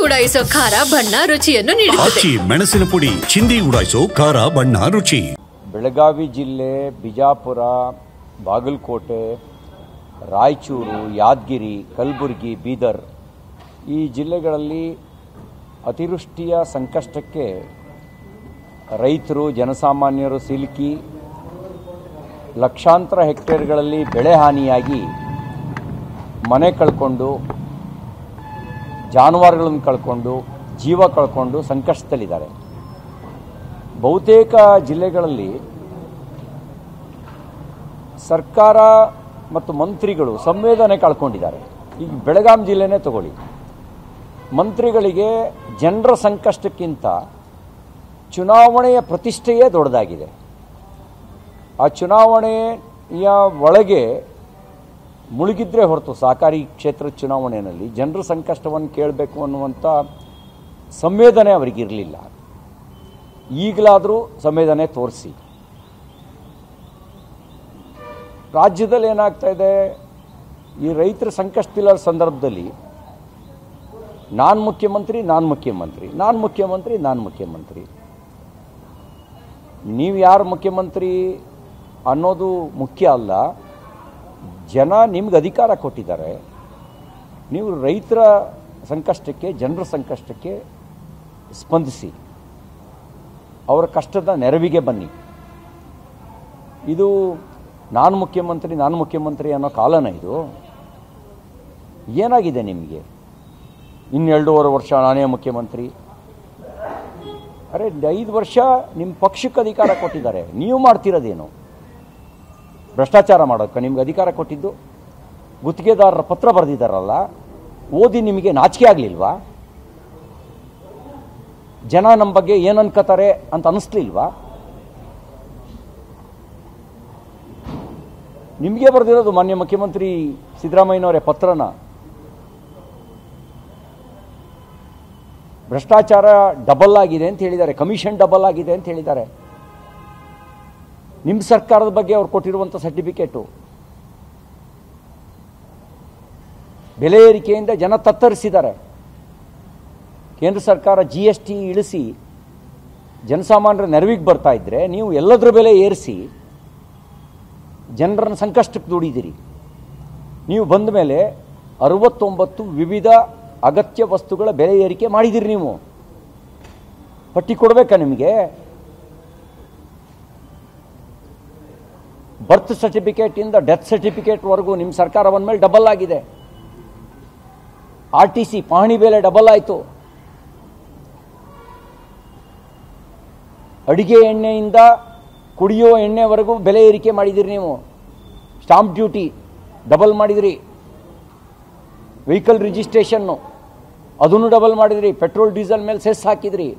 ಉಡಾಯಿಸೋ ಖಾರ ಬಣ್ಣ ರುಚಿಯನ್ನು ನೀಡುತ್ತದೆ. ಮೆಣಸಿನ ಪುಡಿ ಚಿಂದಿ ಉಡಾಯಿಸೋ ಖಾರ ಬಣ್ಣ ರುಚಿ. ಬೆಳಗಾವಿ ಜಿಲ್ಲೆ, ಬಿಜಾಪುರ, ಬಾಗಲಕೋಟೆ, ರಾಯಚೂರು, ಯಾದಗಿರಿ, ಕಲಬುರಗಿ, ಬೀದರ್ ಈ ಜಿಲ್ಲೆಗಳಲ್ಲಿ ಅತಿವೃಷ್ಟಿಯ ಸಂಕಷ್ಟಕ್ಕೆ ರೈತರು, ಜನಸಾಮಾನ್ಯರು ಸಿಲುಕಿ ಲಕ್ಷಾಂತರ ಹೆಕ್ಟೇರ್ಗಳಲ್ಲಿ ಬೆಳೆ ಹಾನಿಯಾಗಿ ಮನೆ ಕಳ್ಕೊಂಡು, ಜಾನುವಾರುಗಳನ್ನು ಕಳ್ಕೊಂಡು, ಜೀವ ಕಳ್ಕೊಂಡು ಸಂಕಷ್ಟದಲ್ಲಿದ್ದಾರೆ. ಬಹುತೇಕ ಜಿಲ್ಲೆಗಳಲ್ಲಿ ಸರ್ಕಾರ ಮತ್ತು ಮಂತ್ರಿಗಳು ಸಂವೇದನೆ ಕಳ್ಕೊಂಡಿದ್ದಾರೆ. ಈಗ ಬೆಳಗಾಂ ಜಿಲ್ಲೆನೇ ತಗೊಳ್ಳಿ, ಮಂತ್ರಿಗಳಿಗೆ ಜನರ ಸಂಕಷ್ಟಕ್ಕಿಂತ ಚುನಾವಣೆಯ ಪ್ರತಿಷ್ಠೆಯೇ ದೊಡ್ಡದಾಗಿದೆ. ಆ ಚುನಾವಣೆಯ ಒಳಗೆ ಮುಳುಗಿದ್ರೆ ಹೊರತು ಸಹಕಾರಿ ಕ್ಷೇತ್ರದ ಚುನಾವಣೆಯಲ್ಲಿ ಜನರ ಸಂಕಷ್ಟವನ್ನು ಕೇಳಬೇಕು ಅನ್ನುವಂಥ ಸಂವೇದನೆ ಅವರಿಗಿರಲಿಲ್ಲ. ಈಗಲಾದರೂ ಸಂವೇದನೆ ತೋರಿಸಿ. ರಾಜ್ಯದಲ್ಲಿ ಏನಾಗ್ತಾ ಇದೆ, ಈ ರೈತರ ಸಂಕಷ್ಟವಿಲ್ಲ ಸಂದರ್ಭದಲ್ಲಿ ನಾನು ಮುಖ್ಯಮಂತ್ರಿ ನೀವು ಯಾರು ಮುಖ್ಯಮಂತ್ರಿ ಅನ್ನೋದು ಮುಖ್ಯ ಅಲ್ಲ. ಜನ ನಿಮ್ಗೆ ಅಧಿಕಾರ ಕೊಟ್ಟಿದ್ದಾರೆ. ನೀವು ರೈತರ ಸಂಕಷ್ಟಕ್ಕೆ, ಜನರ ಸಂಕಷ್ಟಕ್ಕೆ ಸ್ಪಂದಿಸಿ, ಅವರ ಕಷ್ಟದ ನೆರವಿಗೆ ಬನ್ನಿ. ಇದು ನಾನು ಮುಖ್ಯಮಂತ್ರಿ ಅನ್ನೋ ಕಾಲನ ಇದು? ಏನಾಗಿದೆ ನಿಮಗೆ? 2.5 ವರ್ಷ ನಾನೇ ಮುಖ್ಯಮಂತ್ರಿ. ಅರೆ 5 ವರ್ಷ ನಿಮ್ಮ ಪಕ್ಷಕ್ಕೆ ಅಧಿಕಾರ ಕೊಟ್ಟಿದ್ದಾರೆ, ನೀವು ಮಾಡ್ತಿರೋದೇನು? ಭ್ರಷ್ಟಾಚಾರ ಮಾಡೋಕ್ಕೆ ನಿಮ್ಗೆ ಅಧಿಕಾರ ಕೊಟ್ಟಿದ್ದು? ಗುತ್ತಿಗೆದಾರರ ಪತ್ರ ಬರೆದಿದ್ದಾರಲ್ಲ, ಓದಿ ನಿಮಗೆ ನಾಚಿಕೆ ಆಗಲಿಲ್ವಾ? ಜನ ನಮ್ಮ ಬಗ್ಗೆ ಏನು ಅನ್ಕೋತಾರೆ ಅಂತ ಅನ್ನಿಸ್ಲಿಲ್ವಾ? ನಿಮಗೆ ಬರೆದಿರೋದು ಮಾನ್ಯ ಮುಖ್ಯಮಂತ್ರಿ ಸಿದ್ದರಾಮಯ್ಯನವರೇ ಪತ್ರನ. ಭ್ರಷ್ಟಾಚಾರ ಡಬಲ್ ಆಗಿದೆ ಅಂತ ಹೇಳಿದ್ದಾರೆ, ಕಮಿಷನ್ ಡಬಲ್ ಆಗಿದೆ ಅಂತ ಹೇಳಿದ್ದಾರೆ. ನಿಮ್ಮ ಸರ್ಕಾರದ ಬಗ್ಗೆ ಅವ್ರು ಕೊಟ್ಟಿರುವಂಥ ಸರ್ಟಿಫಿಕೇಟು. ಬೆಲೆ ಏರಿಕೆಯಿಂದ ಜನ ತತ್ತರಿಸಿದ್ದಾರೆ. ಕೇಂದ್ರ ಸರ್ಕಾರ GST ಇಳಿಸಿ ಜನಸಾಮಾನ್ಯರ ನೆರವಿಗೆ ಬರ್ತಾ ಇದ್ರೆ, ನೀವು ಎಲ್ಲದರ ಬೆಲೆ ಏರಿಸಿ ಜನರನ್ನು ಸಂಕಷ್ಟಕ್ಕೆ ದುಡಿದಿರಿ. ನೀವು ಬಂದ ಮೇಲೆ 69 ವಿವಿಧ ಅಗತ್ಯ ವಸ್ತುಗಳ ಬೆಲೆ ಏರಿಕೆ ಮಾಡಿದಿರಿ. ನೀವು ಪಟ್ಟಿ ಕೊಡಬೇಕಾ ನಿಮಗೆ? ಬರ್ತ್ ಸರ್ಟಿಫಿಕೇಟ್ ಇಂದ ಡೆತ್ ಸರ್ಟಿಫಿಕೇಟ್ವರೆಗೂ ನಿಮ್ಮ ಸರ್ಕಾರ ಬಂದ ಮೇಲೆ ಡಬಲ್ ಆಗಿದೆ. RTC ಪಹಣಿ ಬೆಲೆ ಡಬಲ್ ಆಯಿತು. ಅಡಿಗೆ ಎಣ್ಣೆಯಿಂದ ಕುಡಿಯೋ ಎಣ್ಣೆವರೆಗೂ ಬೆಲೆ ಏರಿಕೆ ಮಾಡಿದಿರಿ. ನೀವು ಸ್ಟಾಂಪ್ ಡ್ಯೂಟಿ ಡಬಲ್ ಮಾಡಿದಿರಿ. ವೆಹಿಕಲ್ ರಿಜಿಸ್ಟ್ರೇಷನ್ನು ಅದನ್ನು ಡಬಲ್ ಮಾಡಿದಿರಿ. ಪೆಟ್ರೋಲ್ ಡೀಸೆಲ್ ಮೇಲೆ ಸೆಸ್ ಹಾಕಿದ್ರಿ.